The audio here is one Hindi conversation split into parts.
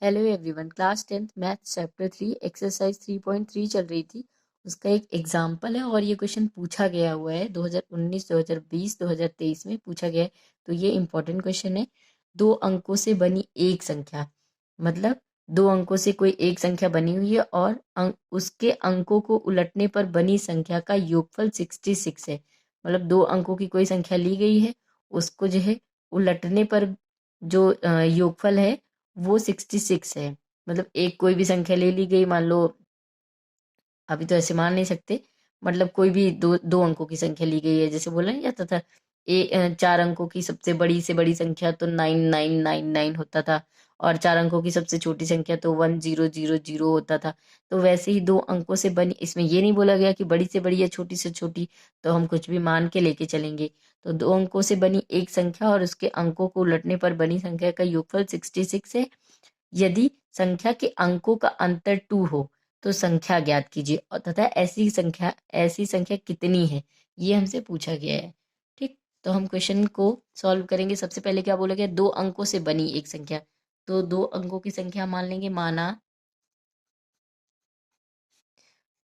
Hello everyone, class 10th math chapter 3 exercise 3.3 चल रही थी। उसका एक एग्जाम्पल है और ये क्वेश्चन पूछा गया हुआ है 2019, 2020, 2023 में पूछा गया है। तो ये इम्पोर्टेंट क्वेश्चन है। दो अंकों से बनी एक संख्या, मतलब दो अंकों से कोई एक संख्या बनी हुई है और उसके अंकों को उलटने पर बनी संख्या का योगफल 66 है। मतलब दो अंकों की कोई संख्या ली गई है, उसको जो है उलटने पर जो योगफल है वो 66 है। मतलब एक कोई भी संख्या ले ली गई, मान लो अभी तो ऐसे मान नहीं सकते, मतलब कोई भी दो दो अंकों की संख्या ली गई है, जैसे बोला नहीं जाता था चार अंकों की सबसे बड़ी से बड़ी संख्या तो 9999 होता था, और चार अंकों की सबसे छोटी संख्या तो 1000 होता था। तो वैसे ही दो अंकों से बनी, इसमें ये नहीं बोला गया कि बड़ी से बड़ी या छोटी से छोटी, तो हम कुछ भी मान के लेके चलेंगे। तो दो अंकों से बनी एक संख्या और उसके अंकों को उलटने पर बनी संख्या का योगफल 66 है। यदि संख्या के अंकों का अंतर 2 हो तो संख्या ज्ञात कीजिए, और तथा ऐसी संख्या कितनी है, ये हमसे पूछा गया है। ठीक, तो हम क्वेश्चन को सॉल्व करेंगे। सबसे पहले क्या बोला गया, दो अंकों से बनी एक संख्या। तो दो अंकों की संख्या मान लेंगे, माना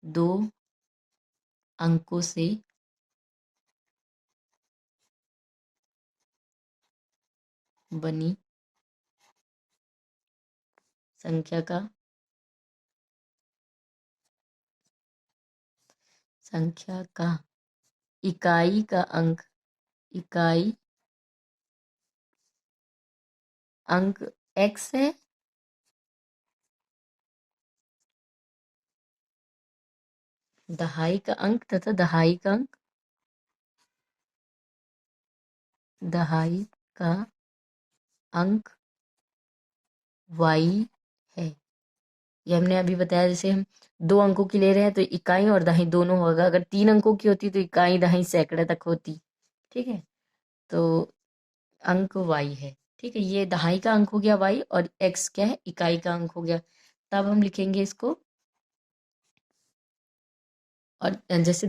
दो अंकों से बनी संख्या का इकाई अंक x है, दहाई का अंक तथा दहाई का अंक y है। ये हमने अभी बताया, जैसे हम दो अंकों की ले रहे हैं तो इकाई और दहाई दोनों होगा। अगर तीन अंकों की होती तो इकाई दहाई सैकड़े तक होती। ठीक है, तो अंक y है। ठीक है, ये दहाई का अंक हो गया y, और x क्या है, इकाई का अंक हो गया। तब हम लिखेंगे इसको, और जैसे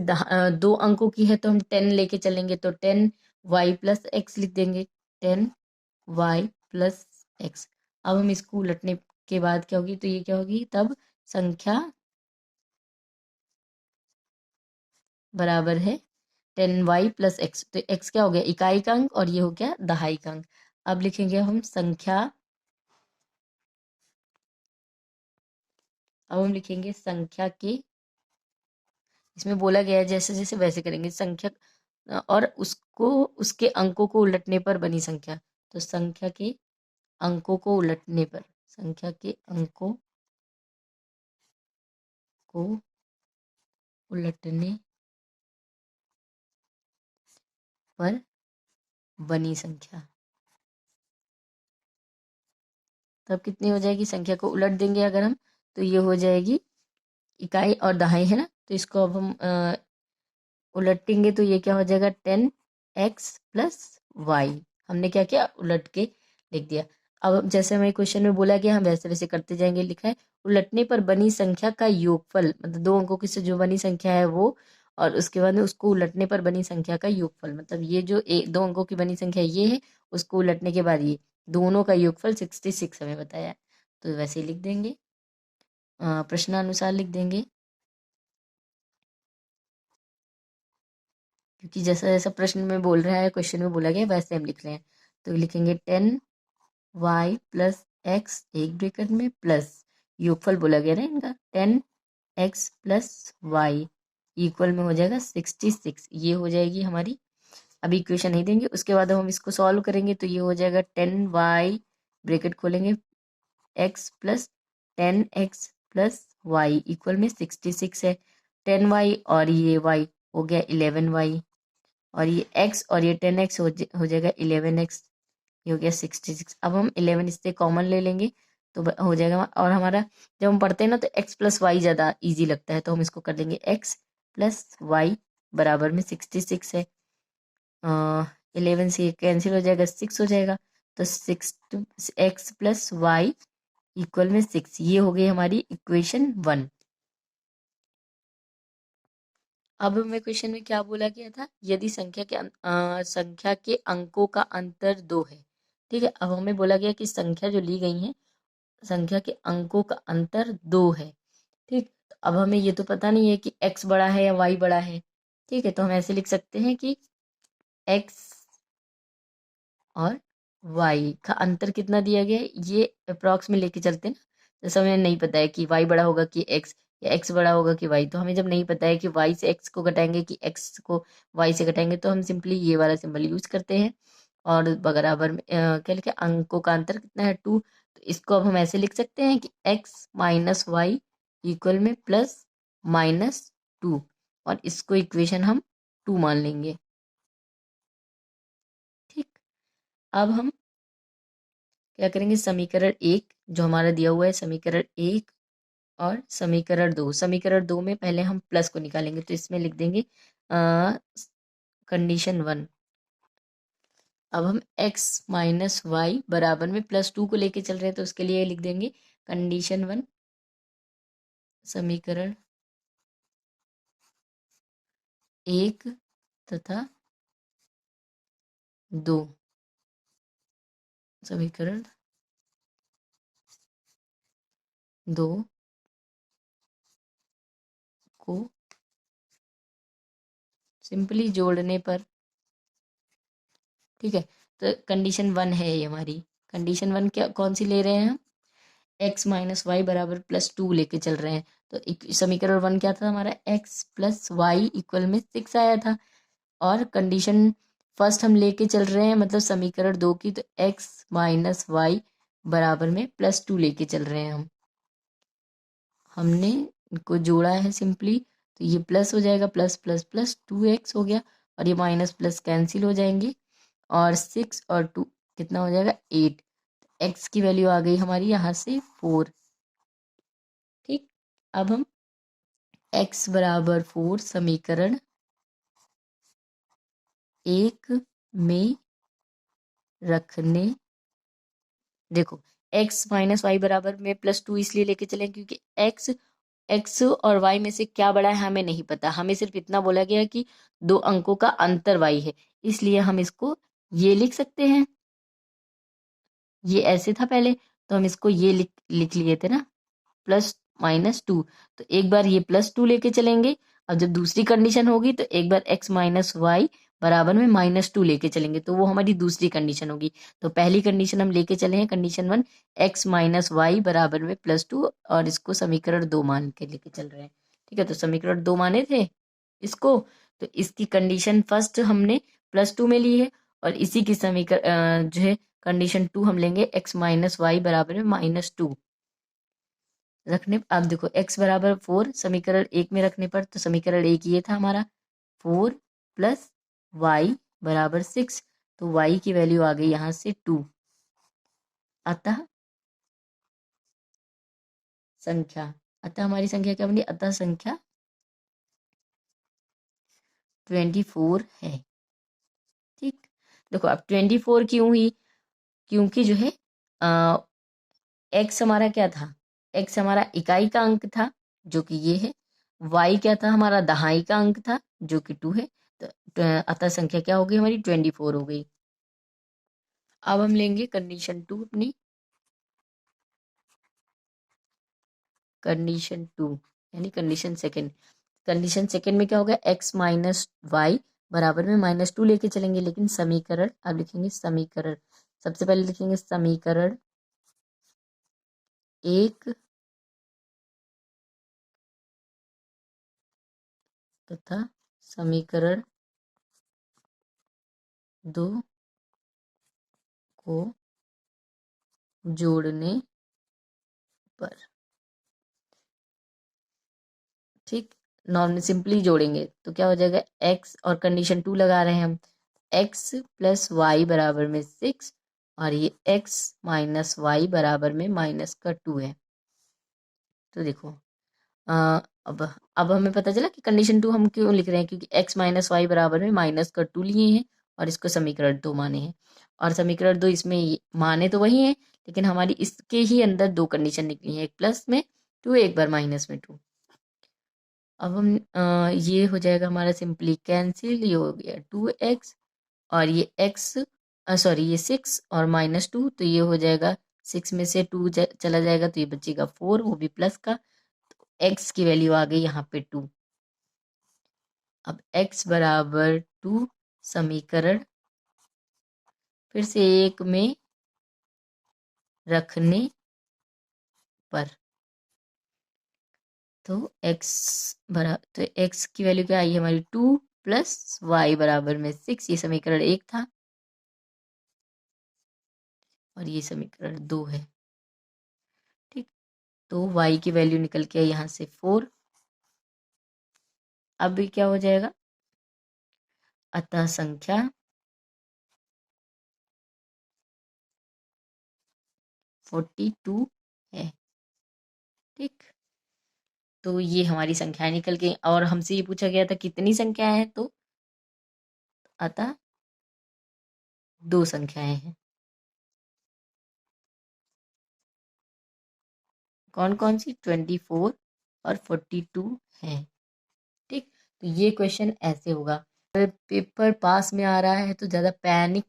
दो अंकों की है तो हम 10 लेके चलेंगे, तो 10y प्लस एक्स लिख देंगे, 10y प्लस x। अब हम इसको उलटने के बाद क्या होगी, तो ये क्या होगी, तब संख्या बराबर है 10y प्लस x। तो x क्या हो गया, इकाई का अंक, और ये हो गया दहाई का अंक। अब लिखेंगे हम संख्या के, इसमें बोला गया है जैसे जैसे वैसे करेंगे संख्या, और उसको उसके अंकों को उलटने पर बनी संख्या। तो संख्या के अंकों को उलटने पर बनी संख्या, तब कितनी हो जाएगी, संख्या को उलट देंगे अगर हम, तो ये हो जाएगी इकाई और दहाई है ना, तो इसको अब हम उलटेंगे तो ये क्या हो जाएगा, 10x+y। हमने क्या किया, उलट के लिख दिया। अब जैसे हमें क्वेश्चन में बोला गया, हम वैसे वैसे करते जाएंगे। लिखा है उलटने पर बनी संख्या का योगफल, मतलब दो अंकों की से जो बनी संख्या है वो, और उसके बाद में उसको उलटने पर बनी संख्या का योगफल, मतलब ये जो दो अंकों की बनी संख्या ये है, उसको उलटने के बाद ये दोनों का योगफल 66 हमें बताया है। तो वैसे ही लिख देंगे, प्रश्नानुसार लिख देंगे, क्योंकि जैसा जैसा प्रश्न में बोल रहा है, क्वेश्चन में बोला गया वैसे हम लिख रहे हैं। तो लिखेंगे 10y+x एक ब्रैकेट में प्लस, योगफल बोला गया ना इनका, 10x+y इक्वल में हो जाएगा 66। ये हो जाएगी हमारी, अभी इक्वेशन नहीं देंगे, उसके बाद हम इसको सॉल्व करेंगे। तो ये हो जाएगा 10y ब्रैकेट खोलेंगे x+10x+y इक्वल में 66 है। 10y और ये y हो गया 11y, और ये x और ये 10x हो जाएगा 11x, ये हो गया 66। अब हम 11 इससे कॉमन ले लेंगे तो हो जाएगा, और हमारा जब हम पढ़ते हैं ना तो x+y ज़्यादा इजी लगता है, तो हम इसको कर देंगे x+y बराबर में 66 है। 11 से कैंसिल हो जाएगा, 6 हो जाएगा, तो 6x+y इक्वल में 6। ये हो गई हमारी इक्वेशन 1। अब हमें क्वेश्चन में क्या बोला गया था, यदि संख्या के अंकों का अंतर 2 है। ठीक है, अब हमें बोला गया कि संख्या जो ली गई है संख्या के अंकों का अंतर 2 है। ठीक, तो अब हमें ये तो पता नहीं है कि x बड़ा है या y बड़ा है। ठीक है, तो हम ऐसे लिख सकते हैं कि x और y का अंतर कितना दिया गया है, ये अप्रॉक्स में लेके चलते हैं ना। जैसे हमें नहीं पता है कि y बड़ा होगा कि x, या x बड़ा होगा कि y, तो हमें जब नहीं पता है कि y से x को घटाएंगे कि x को y से घटाएंगे, तो हम सिंपली ये वाला सिंबल यूज करते हैं। और बराबर में क्या लिखे, अंकों का अंतर कितना है 2, तो इसको अब हम ऐसे लिख सकते हैं कि x माइनस वाई इक्वल में प्लस माइनस 2, और इसको इक्वेशन हम 2 मान लेंगे। ठीक, अब हम क्या करेंगे, समीकरण 1 जो हमारा दिया हुआ है, समीकरण 1 और समीकरण 2, समीकरण 2 में पहले हम प्लस को निकालेंगे, तो इसमें लिख देंगे कंडीशन 1। अब हम x माइनस वाई बराबर में प्लस 2 को लेके चल रहे हैं, तो उसके लिए लिख देंगे कंडीशन 1 समीकरण 1 तथा 2, समीकरण 2 को सिंपली जोड़ने पर, ठीक है, तो कंडीशन 1 है ये हमारी। कंडीशन 1 क्या कौन सी ले रहे हैं हम, x माइनस वाई बराबर प्लस 2 लेके चल रहे हैं, तो समीकरण 1 क्या था हमारा, x प्लस वाई इक्वल में 6 आया था। और कंडीशन फर्स्ट हम लेके चल रहे हैं, मतलब समीकरण 2 की, तो x माइनस वाई बराबर में प्लस 2 लेके चल रहे हैं हमने इनको जोड़ा है सिंपली, तो ये प्लस हो जाएगा, प्लस प्लस प्लस 2x हो गया, और ये माइनस प्लस कैंसिल हो जाएंगे, और 6 और 2 कितना हो जाएगा 8। x की वैल्यू आ गई हमारी यहाँ से 4। ठीक, अब हम x बराबर 4 समीकरण 1 में रखने, देखो x माइनस वाई बराबर में प्लस 2 इसलिए लेके चले क्योंकि x और y में से क्या बड़ा है हमें नहीं पता, हमें सिर्फ इतना बोला गया है कि 2 अंकों का अंतर y है, इसलिए हम इसको ये लिख सकते हैं। ये ऐसे था पहले, तो हम इसको ये लिख लिख लिए थे ना, प्लस माइनस 2, तो एक बार ये प्लस 2 लेके चलेंगे। अब जब दूसरी कंडीशन होगी तो एक बार x माइनस वाई बराबर में माइनस 2 लेके चलेंगे, तो वो हमारी दूसरी कंडीशन होगी। तो पहली कंडीशन हम लेके चले हैं कंडीशन 1, x माइनस वाई बराबर में प्लस 2, और इसको समीकरण 2 मान के लेके चल रहे हैं। ठीक है, तो समीकरण 2 माने थे इसको, तो इसकी कंडीशन फर्स्ट हमने प्लस 2 में ली है, और इसी की समीकरण जो है कंडीशन 2 हम लेंगे x माइनस वाई बराबर में माइनस 2 रखने। अब देखो x बराबर 4 समीकरण 1 में रखने पर, तो समीकरण 1 ये था हमारा 4 प्लस वाई बराबर 6, तो y की वैल्यू आ गई यहाँ से 2। अतः संख्या, अतः हमारी संख्या क्या बनी, अतः संख्या 24 है। ठीक, देखो अब 24 क्यों हुई, क्योंकि जो है x हमारा क्या था, x हमारा इकाई का अंक था जो कि ये है, y क्या था हमारा दहाई का अंक था जो कि 2 है, तो अतः संख्या क्या हो गई हमारी 24 हो गई। अब हम लेंगे कंडीशन 2 अपनी, कंडीशन 2 यानी कंडीशन सेकंड। कंडीशन सेकंड में क्या होगा, x माइनस वाई बराबर में माइनस 2 लेके चलेंगे, लेकिन समीकरण अब लिखेंगे समीकरण, सबसे पहले लिखेंगे समीकरण 1 तथा समीकरण 2 को जोड़ने पर, ठीक, नॉर्मल सिंपली जोड़ेंगे तो क्या हो जाएगा, x और कंडीशन 2 लगा रहे हैं हम, x प्लस वाई बराबर में 6, और ये x माइनस वाई बराबर में माइनस का 2 है। तो देखो अ, अब अब हमें पता चला कि कंडीशन 2 हम क्यों लिख रहे हैं, क्योंकि x माइनस वाई बराबर में माइनस का 2 लिए हैं, और इसको समीकरण 2 माने हैं, और समीकरण 2 इसमें माने तो वही हैं, लेकिन हमारी इसके ही अंदर दो कंडीशन निकली हैं, एक प्लस में 2, एक बार माइनस में 2। अब हम ये हो जाएगा हमारा सिंपली कैंसिल, ये हो गया 2x, और ये x सॉरी ये 6 और माइनस 2, तो ये हो जाएगा 6 में से 2 चला जाएगा तो ये बचेगा 4, वो भी प्लस का। तो x की वैल्यू आ गई यहाँ पे 2। अब x बराबर 2 समीकरण फिर से 1 में रखने पर, तो x की वैल्यू क्या आई हमारी 2 प्लस y बराबर में 6। ये समीकरण 1 था और ये समीकरण 2 है। ठीक, तो y की वैल्यू निकल के आई यहाँ से 4। अब भी क्या हो जाएगा, अतः संख्या 42 है। ठीक, तो ये हमारी संख्याएं निकल गई और हमसे ये पूछा गया था कितनी संख्याएं हैं, तो अतः 2 संख्याएं हैं। कौन कौन सी, 24 और 42 हैं। ठीक, तो ये क्वेश्चन ऐसे होगा। अगर पेपर पास में आ रहा है तो ज़्यादा पैनिक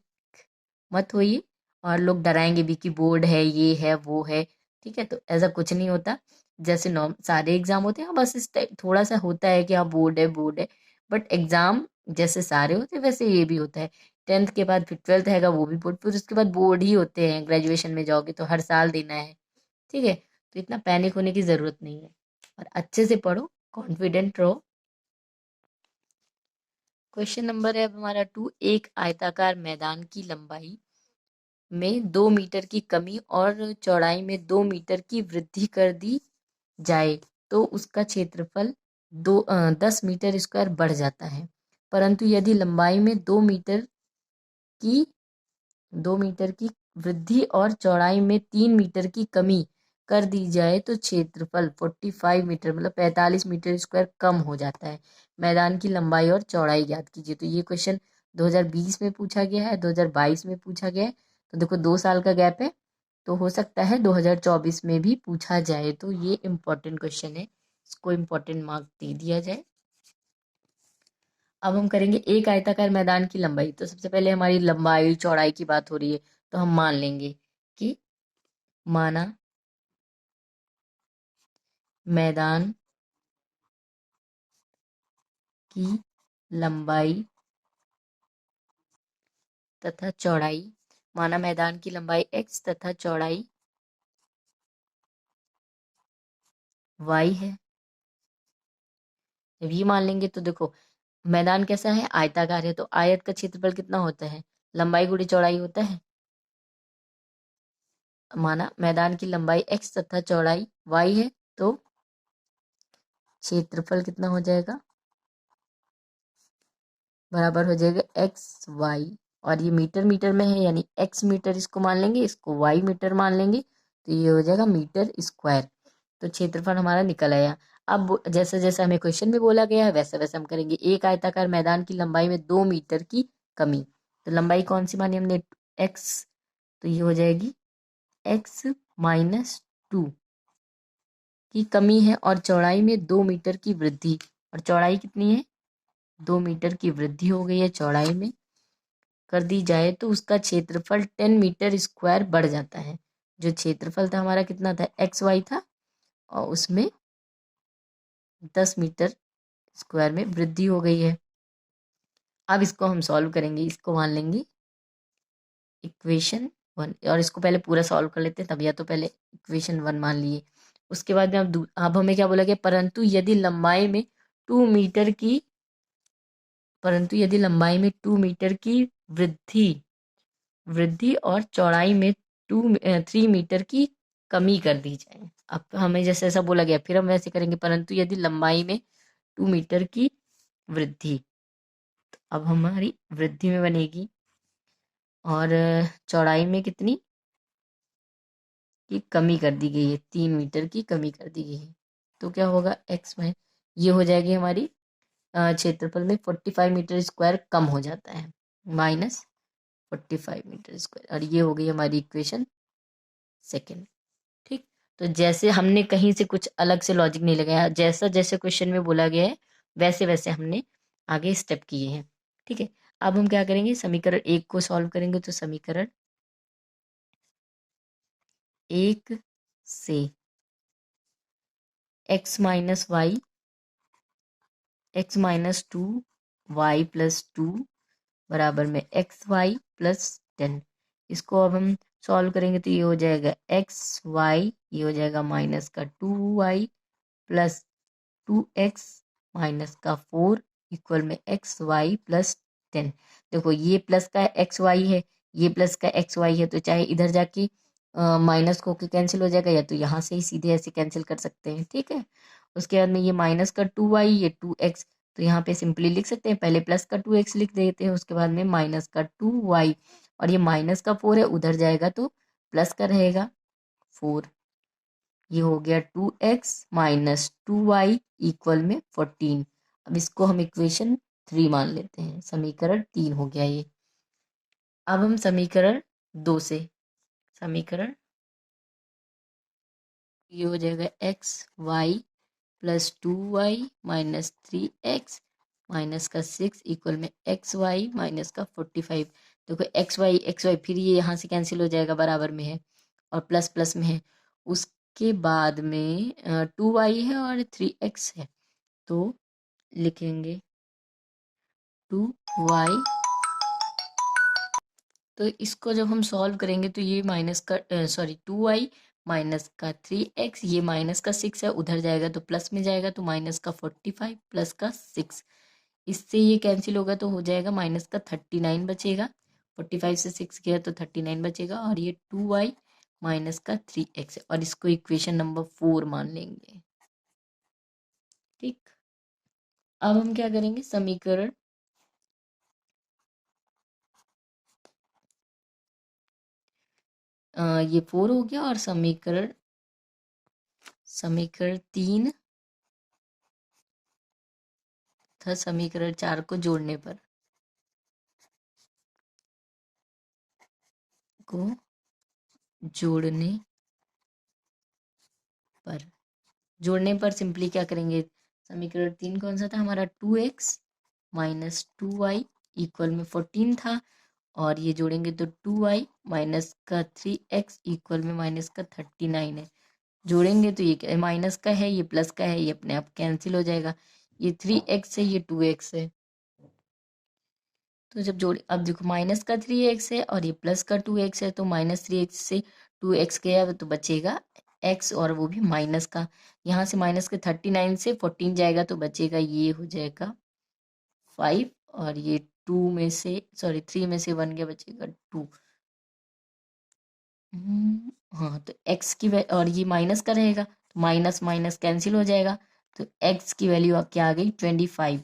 मत होइए, और लोग डराएंगे भी कि बोर्ड है, ये है, वो है। ठीक है, तो ऐसा कुछ नहीं होता। जैसे नॉर्म सारे एग्जाम होते हैं, हाँ, बस इस टाइप थोड़ा सा होता है कि हाँ बोर्ड है, बोर्ड है। बट एग्जाम जैसे सारे होते हैं वैसे ये भी होता है। 10th के बाद फिर 12th हैगा, वो भी बोर्ड, फिर उसके बाद बोर्ड ही होते हैं। ग्रेजुएशन में जाओगे तो हर साल देना है। ठीक है, तो इतना पैनिक होने की ज़रूरत नहीं है, और अच्छे से पढ़ो, कॉन्फिडेंट रहो। क्वेश्चन नंबर है अब हमारा 2। एक आयताकार मैदान की लंबाई में 2 मीटर की कमी और चौड़ाई में 2 मीटर की वृद्धि कर दी जाए तो उसका क्षेत्रफल 10 मीटर स्क्वायर बढ़ जाता है। परंतु यदि लंबाई में की 2 मीटर की वृद्धि और चौड़ाई में 3 मीटर की कमी कर दी जाए तो क्षेत्रफल 45 मीटर मतलब 45 मीटर स्क्वायर कम हो जाता है। मैदान की लंबाई और चौड़ाई ज्ञात कीजिए। तो ये क्वेश्चन 2020 में पूछा गया है, 2022 में पूछा गया है। तो देखो 2 साल का गैप है, तो हो सकता है 2024 में भी पूछा जाए। तो ये इम्पोर्टेंट क्वेश्चन है, इसको इम्पोर्टेंट मार्क दे दिया जाए। अब हम करेंगे एक आयताकार मैदान की लंबाई। तो सबसे पहले हमारी लंबाई चौड़ाई की बात हो रही है, तो हम मान लेंगे कि माना मैदान की लंबाई तथा चौड़ाई, माना मैदान की लंबाई x तथा चौड़ाई y है। जब ये मान लेंगे तो देखो मैदान कैसा है, आयताकार है, तो आयत का क्षेत्रफल कितना होता है, लंबाई गुणी चौड़ाई होता है। माना मैदान की लंबाई x तथा चौड़ाई y है, तो क्षेत्रफल कितना हो जाएगा, बराबर हो जाएगा एक्स वाई। और ये मीटर मीटर में है, यानी एक्स मीटर इसको मान लेंगे, इसको वाई मीटर मान लेंगे, तो ये हो जाएगा मीटर स्क्वायर। तो क्षेत्रफल हमारा निकल आया। अब जैसा जैसा हमें क्वेश्चन में बोला गया है वैसा वैसा हम करेंगे। एक आयताकार मैदान की लंबाई में 2 मीटर की कमी, तो लंबाई कौन सी मानी हमने, एक्स, तो ये हो जाएगी एक्स माइनस 2 की कमी है, और चौड़ाई में 2 मीटर की वृद्धि, और चौड़ाई कितनी है, 2 मीटर की वृद्धि हो गई है चौड़ाई में, कर दी जाए तो उसका क्षेत्रफल 10 मीटर स्क्वायर बढ़ जाता है। जो क्षेत्रफल था हमारा कितना था, एक्स वाई था, और उसमें 10 मीटर स्क्वायर में वृद्धि हो गई है। अब इसको हम सॉल्व करेंगे, इसको मान लेंगे इक्वेशन 1, और इसको पहले पूरा सॉल्व कर लेते हैं तब, या तो पहले इक्वेशन 1 मान लिए, उसके बाद में अब हमें क्या बोला गया, परंतु यदि लंबाई में 2 मीटर की वृद्धि वृद्धि और चौड़ाई में 3 मीटर की कमी कर दी जाए। अब हमें जैसे ऐसा बोला गया, फिर हम वैसे करेंगे, परंतु यदि लंबाई में 2 मीटर की वृद्धि, तो अब हमारी वृद्धि में बनेगी, और चौड़ाई में कितनी की कमी कर दी गई है, 3 मीटर की कमी कर दी गई है, तो क्या होगा एक्स में, ये हो जाएगी हमारी क्षेत्रफल में 45 मीटर स्क्वायर कम हो जाता है, माइनस 45 मीटर स्क्वायर, और ये हो गई हमारी इक्वेशन सेकेंड। ठीक, तो जैसे हमने कहीं से कुछ अलग से लॉजिक नहीं लगाया, जैसा जैसे क्वेश्चन में बोला गया है वैसे वैसे हमने आगे स्टेप किए हैं। ठीक है, अब हम क्या करेंगे, समीकरण 1 को सॉल्व करेंगे। तो समीकरण 1 से x minus y, x minus 2 y plus 2 बराबर में एक्स वाई प्लस 10। इसको अब हम सॉल्व करेंगे तो ये हो जाएगा एक्स वाई, ये हो जाएगा माइनस का 2y प्लस 2x माइनस का 4 इक्वल में एक्स वाई प्लस 10। देखो ये प्लस का एक्स वाई है, ये प्लस का एक्स वाई है, तो चाहे इधर जाके माइनस को कैंसिल हो जाएगा, या तो यहाँ से ही सीधे ऐसे कैंसिल कर सकते हैं, ठीक है। उसके बाद में ये माइनस का 2y, ये 2x, तो यहाँ पे सिंपली लिख सकते हैं, पहले प्लस का 2x लिख देते हैं, उसके बाद में माइनस का 2y, और ये माइनस का 4 है, उधर जाएगा तो प्लस का रहेगा 4। ये हो गया 2x माइनस 2y इक्वल में 14। अब इसको हम इक्वेशन 3 मान लेते हैं, समीकरण 3 हो गया ये। अब हम समीकरण 2 से, समीकरण ये हो जाएगा x y plus 2y minus 3x minus का 6 इक्वल में एक्स वाई माइनस का 45। देखो एक्स वाई फिर ये यहाँ से कैंसिल हो जाएगा, बराबर में है और प्लस प्लस में है। उसके बाद में 2y है और 3x है, तो लिखेंगे 2y। तो इसको जब हम सॉल्व करेंगे तो ये माइनस का 2y माइनस का 3x, ये माइनस का 6 है, उधर जाएगा तो प्लस में जाएगा, तो माइनस का 45 प्लस का 6, इससे ये कैंसिल होगा तो हो जाएगा माइनस का 39 बचेगा। 45 से 6 गया तो 39 बचेगा, और ये 2y माइनस का 3x है, और इसको इक्वेशन नंबर 4 मान लेंगे, ठीक। अब हम क्या करेंगे, समीकरण ये 4 हो गया, और समीकरण 3 था, समीकरण 4 को जोड़ने पर जोड़ने पर जोड़ने पर सिंपली क्या करेंगे, समीकरण 3 कौन सा था हमारा, 2x माइनस 2y इक्वल में 14 था, और ये जोड़ेंगे तो 2y माइनस का 3x इक्वल में माइनस का 39 है। जोड़ेंगे तो ये माइनस का है, ये प्लस का है, ये अपने आप कैंसिल हो जाएगा। ये 3x है, ये 2x है, तो जब जोड़े, अब देखो माइनस का 3x है और ये प्लस का 2x है, तो माइनस 3x से 2x गया तो बचेगा x, और वो भी माइनस का। यहाँ से माइनस के 39 से 14 जाएगा तो बचेगा, ये हो जाएगा 5, और ये 3 में से 1 गया, बचेगा 2। हाँ, तो x की और ये माइनस का रहेगा, तो माइनस माइनस कैंसिल हो जाएगा, तो x की वैल्यू क्या आ गई, 25।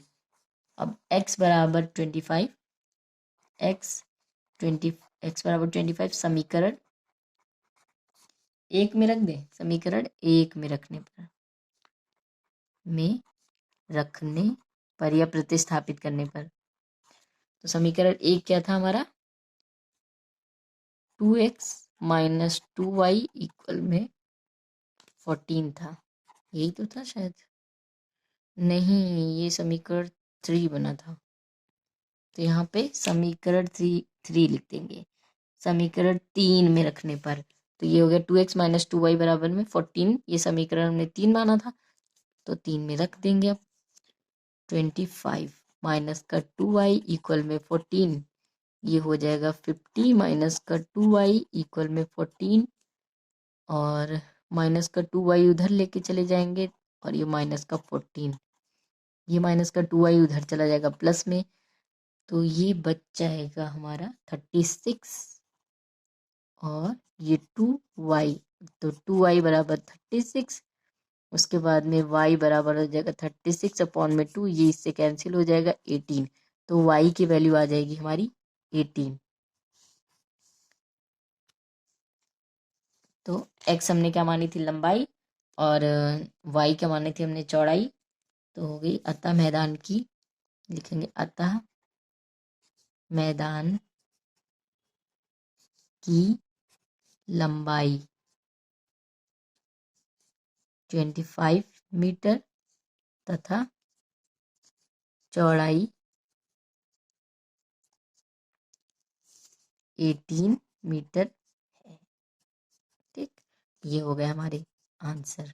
अब x बराबर 25, x 20 x बराबर 25 समीकरण 1 में रख दें, समीकरण 1 में रखने पर या प्रतिस्थापित करने पर, तो समीकरण 1 क्या था हमारा, 2x माइनस 2y इक्वल में 14 था, यही तो था शायद, नहीं ये समीकरण 3 बना था, तो यहाँ पे समीकरण 3 लिख देंगे, समीकरण 3 में रखने पर। तो ये हो गया 2x माइनस 2y बराबर में 14, ये समीकरण हमने 3 माना था, तो 3 में रख देंगे। अब 25 माइनस का 2y इक्वल में 14, ये हो जाएगा 50 माइनस का 2y इक्वल में 14, और माइनस का 2y उधर लेके चले जाएंगे, और ये माइनस का 14, ये माइनस का 2y उधर चला जाएगा प्लस में, तो ये बच जाएगा हमारा 36, और ये 2y, तो 2y बराबर 36, उसके बाद में y बराबर हो जाएगा 36 अपॉन में 2, ये इससे कैंसिल हो जाएगा 18, तो y की वैल्यू आ जाएगी हमारी 18। तो x हमने क्या मानी थी, लंबाई, और y क्या मानी थी हमने, चौड़ाई। तो हो गई अतः मैदान की, लिखेंगे अतः मैदान की लंबाई 25 मीटर तथा चौड़ाई 18 मीटर है, ठीक। ये हो गए हमारे आंसर।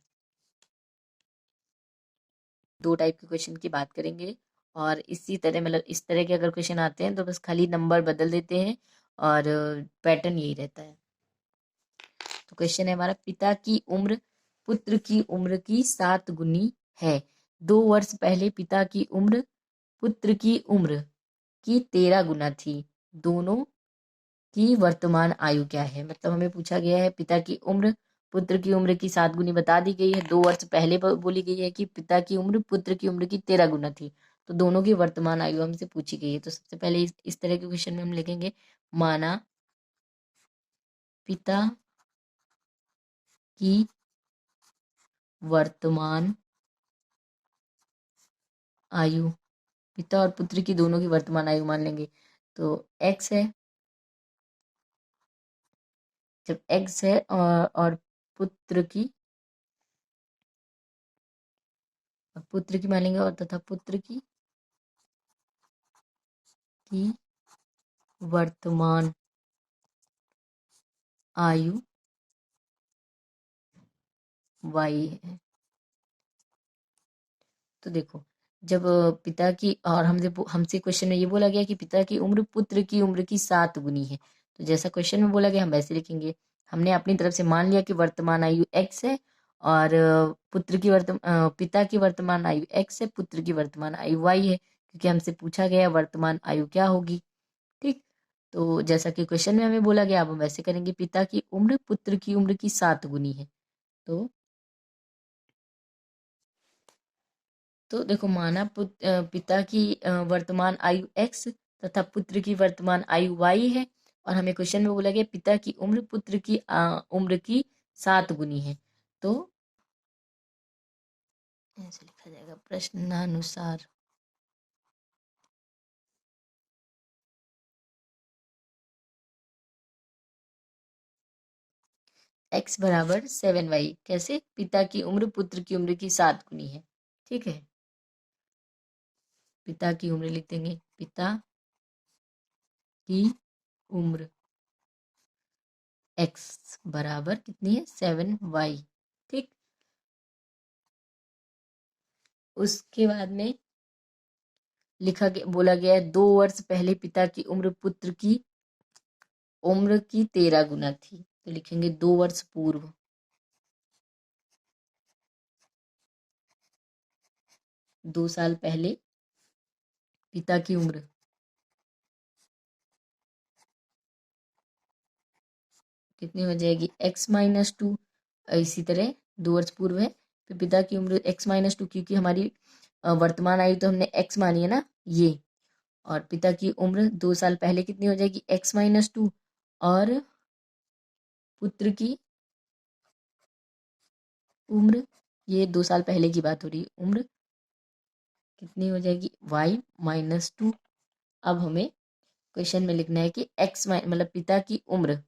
2 टाइप के क्वेश्चन की बात करेंगे और इसी तरह मतलब इस तरह के अगर क्वेश्चन आते हैं तो बस खाली नंबर बदल देते हैं और पैटर्न यही रहता है। तो क्वेश्चन है हमारा, पिता की उम्र पुत्र की उम्र की 7 गुनी है। 2 वर्ष पहले पिता की उम्र पुत्र की उम्र की 13 गुना थी। दोनों की वर्तमान आयु क्या है? मतलब हमें पूछा गया है पिता की उम्र पुत्र की उम्र की 7 गुनी बता दी गई है। 2 वर्ष पहले बोली गई है कि पिता की उम्र पुत्र की उम्र की 13 गुना थी। तो दोनों की वर्तमान आयु हमसे पूछी गई है। तो सबसे पहले इस तरह के क्वेश्चन में हम लिखेंगे, माना पिता की वर्तमान आयु, पिता और पुत्र की दोनों की वर्तमान आयु मान लेंगे। तो x है, जब x है और पुत्र की मान लेंगे और तथा पुत्र की वर्तमान आयु y है। तो देखो, जब पिता की और हमसे क्वेश्चन में ये बोला गया कि पिता की उम्र पुत्र की उम्र की 7 गुनी है, तो जैसा क्वेश्चन में बोला गया हम वैसे लिखेंगे। हमने अपनी तरफ से मान लिया कि वर्तमान आयु x है और पिता की वर्तमान आयु x है, पुत्र की वर्तमान आयु y है, क्योंकि हमसे पूछा गया वर्तमान आयु क्या होगी। ठीक, तो जैसा कि क्वेश्चन में हमें बोला गया अब हम वैसे करेंगे। पिता की उम्र पुत्र की उम्र की 7 गुनी है। तो देखो, माना पिता की वर्तमान आयु x तथा पुत्र की वर्तमान आयु y है और हमें क्वेश्चन में बोला गया पिता की उम्र पुत्र की उम्र की 7 गुनी है। तो ऐसे लिखा जाएगा, प्रश्नानुसार x बराबर 7y। कैसे? पिता की उम्र पुत्र की उम्र की 7 गुनी है। ठीक है, पिता की उम्र लिख देंगे, पिता की उम्र x बराबर कितनी है? 7y। ठीक, उसके बाद में बोला गया है 2 वर्ष पहले पिता की उम्र पुत्र की उम्र की 13 गुना थी। तो लिखेंगे 2 वर्ष पूर्व, 2 साल पहले पिता की उम्र कितनी हो जाएगी? x-2। इसी तरह 2 वर्ष पूर्व है, फिर पिता की उम्र x-2, क्योंकि हमारी वर्तमान आयु तो हमने x मानी है ना ये, और पिता की उम्र 2 साल पहले कितनी हो जाएगी? x-2। और पुत्र की उम्र, ये 2 साल पहले की बात हो रही है, उम्र कितनी हो जाएगी? y-2। अब हमें क्वेश्चन में लिखना है कि मतलब पिता की उम्र,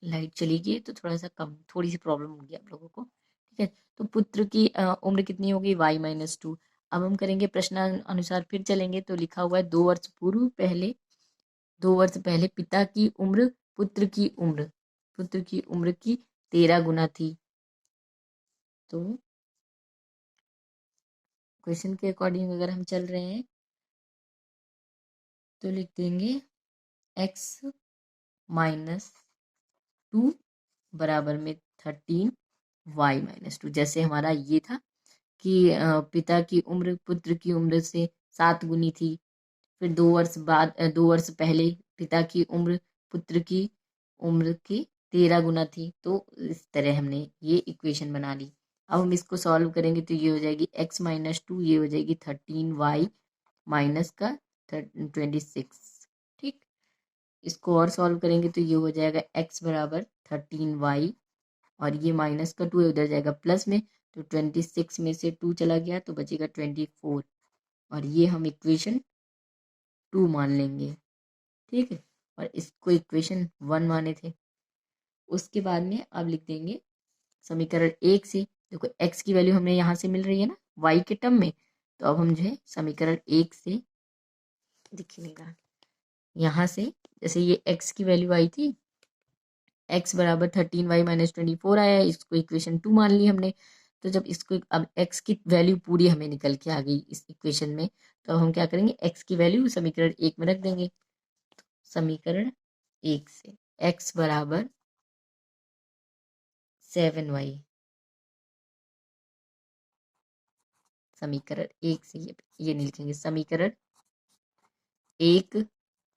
लाइट चली गई तो थोड़ी सी प्रॉब्लम होगी आप लोगों को। ठीक है, तो पुत्र की उम्र कितनी होगी? y-2। अब हम करेंगे प्रश्न अनुसार, फिर चलेंगे तो लिखा हुआ है 2 वर्ष पहले पिता की उम्र पुत्र की उम्र की 13 गुना थी। तो क्वेश्चन के अकॉर्डिंग अगर हम चल रहे हैं तो लिख देंगे x-2 बराबर में 13y-2। जैसे हमारा ये था कि पिता की उम्र पुत्र की उम्र से 7 गुनी थी, फिर 2 वर्ष पहले पिता की उम्र पुत्र की उम्र की 13 गुना थी। तो इस तरह हमने ये इक्वेशन बना ली। अब हम इसको सॉल्व करेंगे तो ये हो जाएगी x-2, ये हो जाएगी 13y माइनस का 26। ठीक, इसको और सॉल्व करेंगे तो ये हो जाएगा x बराबर 13y और ये माइनस का 2 उधर जाएगा प्लस में, तो 26 में से 2 चला गया तो बचेगा 24, और ये हम इक्वेशन 2 मान लेंगे। ठीक है, और इसको इक्वेशन 1 माने थे। उसके बाद में अब लिख देंगे समीकरण 1 से, देखो x की वैल्यू हमें यहाँ से मिल रही है ना y के टर्म में, तो अब हम जो है समीकरण 1 से दिखेगा यहाँ से, जैसे ये x की वैल्यू आई थी x बराबर 13y माइनस 24 आया है, इसको इक्वेशन 2 मान ली हमने। तो जब इसको अब x की वैल्यू पूरी हमें निकल के आ गई इस इक्वेशन में, तो अब हम क्या करेंगे, x की वैल्यू समीकरण 1 में रख देंगे। समीकरण 1 से x बराबर 7y, समीकरण 1 से ये नहीं लिखेंगे, समीकरण 1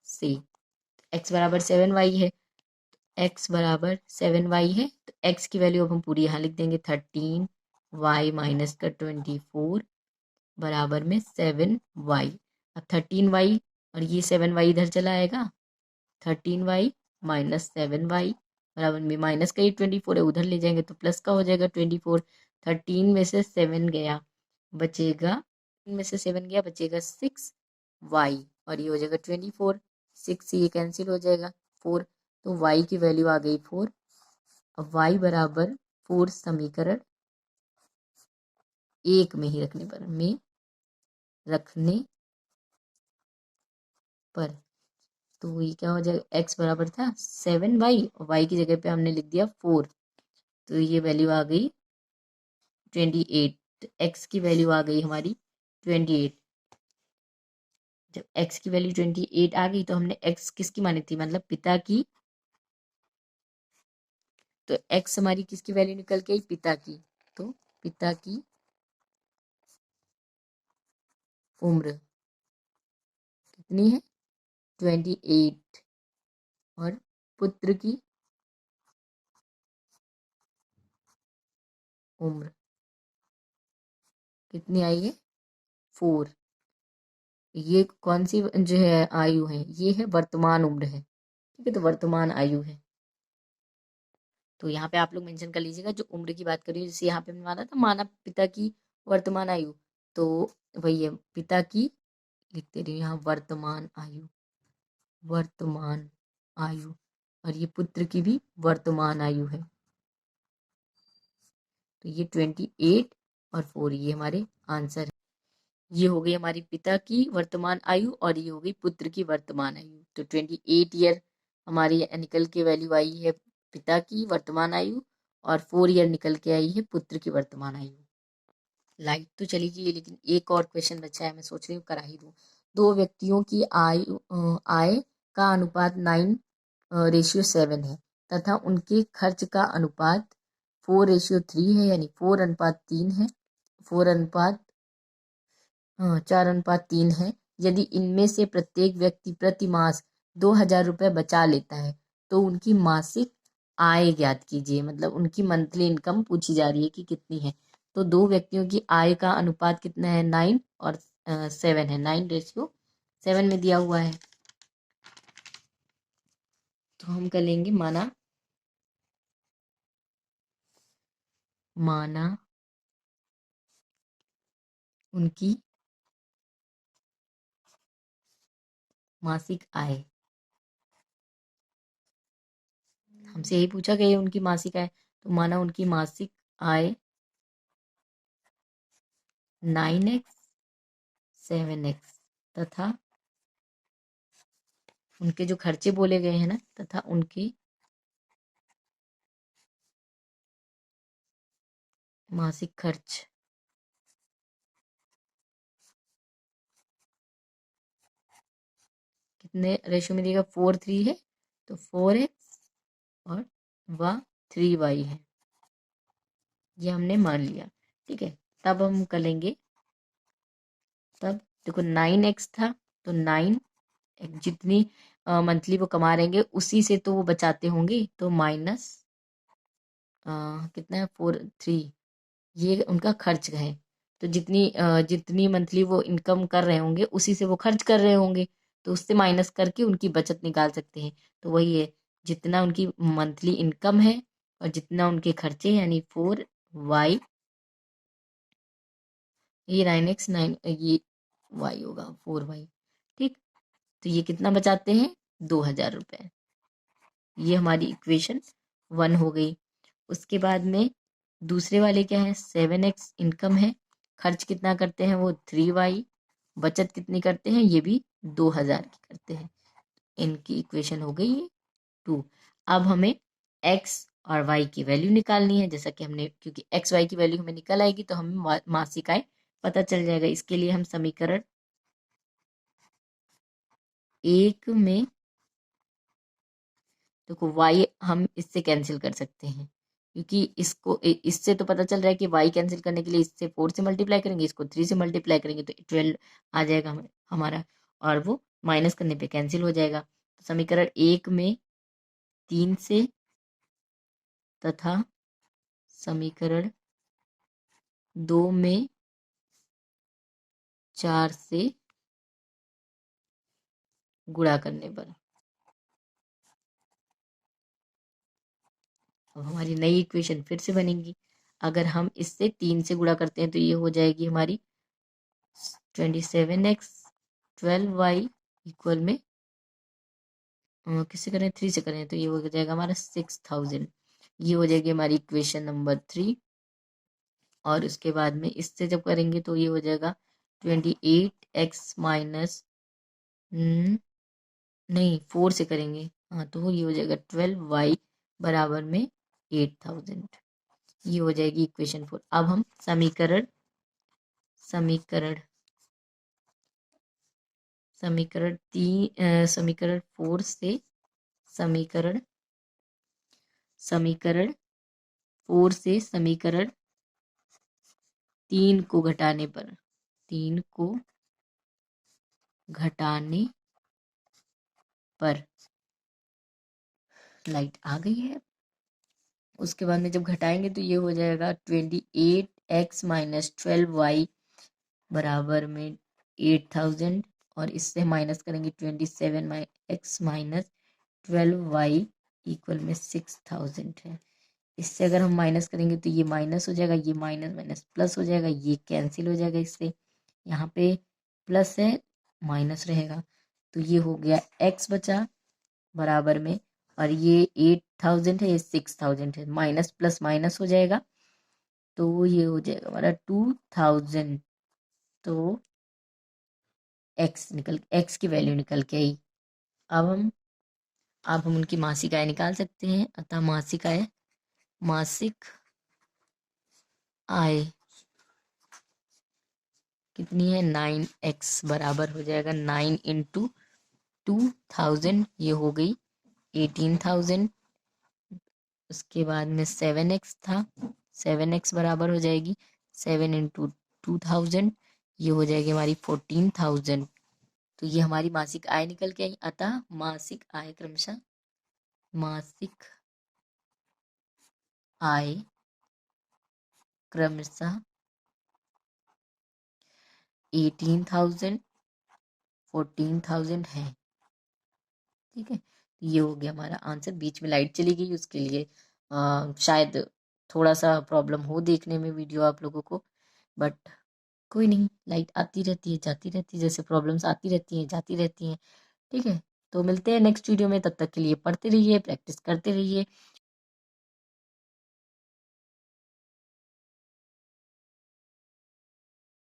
से x बराबर 7y है, x बराबर 7y है, तो x की वैल्यू अब हम पूरी यहाँ लिख देंगे, 13y माइनस का 24 बराबर में 7y। अब 13y और ये 7y इधर चला आएगा, 13y माइनस 7y बराबर में माइनस का ये 24 है, उधर ले जाएंगे तो प्लस का हो जाएगा 24। 13 में से 7 गया, बचेगा, में से 7 गया बचेगा 6y, और ये हो जाएगा 24। 6 से ये कैंसिल हो जाएगा 4, तो y की वैल्यू आ गई 4। अब y बराबर 4 समीकरण 1 में ही रखने पर तो ये क्या हो जाएगा, x बराबर था 7y और y की जगह पे हमने लिख दिया 4, तो ये वैल्यू आ गई 28। तो x की वैल्यू आ गई हमारी 28। जब x की वैल्यू 28 आ गई तो हमने x किसकी मानी थी, मतलब पिता की, तो x हमारी किसकी वैल्यू निकल के आई, पिता की। तो पिता की उम्र कितनी है, 28, और पुत्र की उम्र कितनी आई है, 4। ये कौन सी जो है आयु है, ये है वर्तमान उम्र है, ठीक है, तो वर्तमान आयु है। तो यहाँ पे आप लोग मेंशन कर लीजिएगा जो उम्र की बात करिए, जैसे यहाँ पे मैंने माना था, माना पिता की वर्तमान आयु, तो वही है पिता की, लिखते रहिए यहाँ वर्तमान आयु, वर्तमान आयु, और ये पुत्र की भी वर्तमान आयु है। तो ये 28 और 4 ये हमारे आंसर है। ये हो गई हमारी पिता की वर्तमान आयु और ये हो गई पुत्र की वर्तमान आयु। तो 28 ईयर हमारी निकल के वैल्यू आई है पिता की वर्तमान आयु, और 4 ईयर निकल के आई है पुत्र की वर्तमान आयु। लाइट तो चली गई, लेकिन एक और क्वेश्चन बचा है, मैं सोच रही हूँ करा ही दूँ। दो व्यक्तियों की आय का अनुपात 9:7 है तथा उनके खर्च का अनुपात 4:3 है, यानी 4:3 है, 4:3 है। यदि इनमें से प्रत्येक व्यक्ति प्रति मास 2,000 रुपये बचा लेता है तो उनकी मासिक आय ज्ञात कीजिए, मतलब उनकी मंथली इनकम पूछी जा रही है कि कितनी है। तो दो व्यक्तियों की आय का अनुपात कितना है, 9 और 7 है, 9:7 में दिया हुआ है। तो हम कर लेंगे माना उनकी मासिक आय, हमसे यही पूछा गया उनकी मासिक आय, तो माना उनकी मासिक आय 9x 7x तथा उनके जो खर्चे बोले गए हैं ना, तथा उनके मासिक खर्च कितने रेशियो में दिएगा, 4:3 है, तो 4x और 3y है, ये हमने मान लिया, ठीक है। तब हम करेंगे, तब देखो 9x था, तो 9 जितनी मंथली वो कमा रहेंगे उसी से तो वो बचाते होंगे, तो माइनस कितना है 4:3, ये उनका खर्च है। तो जितनी मंथली वो इनकम कर रहे होंगे उसी से वो खर्च कर रहे होंगे, तो उससे माइनस करके उनकी बचत निकाल सकते हैं। तो वही है, जितना उनकी मंथली इनकम है और जितना उनके खर्चे, यानी 4y, ये 9x 9, ये y होगा 4y, ठीक। तो ये कितना बचाते हैं, 2,000 रुपये। ये हमारी इक्वेशन 1 हो गई। उसके बाद में दूसरे वाले क्या है, 7x इनकम है, खर्च कितना करते हैं वो 3y, बचत कितनी करते हैं, ये भी 2,000 की करते हैं। इनकी इक्वेशन हो गई 2। अब हमें एक्स और वाई की वैल्यू निकालनी है, जैसा कि हमने, क्योंकि एक्स वाई की वैल्यू हमें निकल आएगी तो हमें मासिक आय पता चल जाएगा। इसके लिए हम समीकरण 1 में देखो y हम इससे कैंसिल कर सकते हैं, क्योंकि इससे तो पता चल रहा है कि y कैंसिल करने के लिए इससे 4 से मल्टीप्लाई करेंगे, इसको 3 से मल्टीप्लाई करेंगे तो 12 आ जाएगा हमारा, और वो माइनस करने पे कैंसिल हो जाएगा। तो समीकरण 1 में 3 से तथा समीकरण 2 में 4 से गुणा करने पर अब हमारी नई इक्वेशन फिर से बनेगी। अगर हम इससे 3 से गुणा करते हैं तो ये हो जाएगी हमारी 27x 12y इक्वल में किससे करें, 3 से करें तो ये हो जाएगा हमारा 6000। ये हो जाएगी हमारी इक्वेशन नंबर 3। और उसके बाद में इससे जब करेंगे तो ये हो जाएगा 28x माइनस नहीं 4 से करेंगे, हाँ तो ये हो जाएगा 12y बराबर में 8000। ये हो जाएगी इक्वेशन 4। अब हम समीकरण समीकरण समीकरण 4 से समीकरण समीकरण 4 से समीकरण 3 को घटाने पर 3 को घटाने पर लाइट आ गई है। उसके बाद में जब घटाएंगे तो ये हो जाएगा 28x माइनस 12y बराबर में 8000, और इससे माइनस करेंगे 27x माइनस 12y इक्वल में 6000 है। इससे अगर हम माइनस करेंगे तो ये माइनस हो जाएगा, ये माइनस माइनस प्लस हो जाएगा, ये कैंसिल हो जाएगा। इससे यहाँ पे प्लस है माइनस रहेगा, तो ये हो गया x बचा बराबर में, और ये 8000 है, ये 6000 है, माइनस प्लस माइनस हो जाएगा तो ये हो जाएगा हमारा 2000। तो x की वैल्यू निकल के आई। अब हम उनकी मासिक आय निकाल सकते हैं। अतः मासिक आय कितनी है, 9x बराबर हो जाएगा 9 इंटू 2000, ये हो गई 18000। उसके बाद में 7x था, 7x बराबर हो जाएगी 7 इंटू 2000, ये हो जाएगी हमारी 14000। तो ये हमारी मासिक आय निकल के आई। अतः मासिक आय क्रमशः मासिक आय क्रमशः 18000 14000 है। ठीक है, ये हो गया हमारा आंसर। बीच में लाइट चली गई, उसके लिए शायद थोड़ा सा प्रॉब्लम हो देखने में वीडियो आप लोगों को, बट कोई नहीं, लाइट आती रहती है जाती रहती है, जैसे प्रॉब्लम्स आती रहती हैं जाती रहती हैं। ठीक है, तो मिलते हैं नेक्स्ट वीडियो में, तब तक के लिए पढ़ते रहिए, प्रैक्टिस करते रहिए।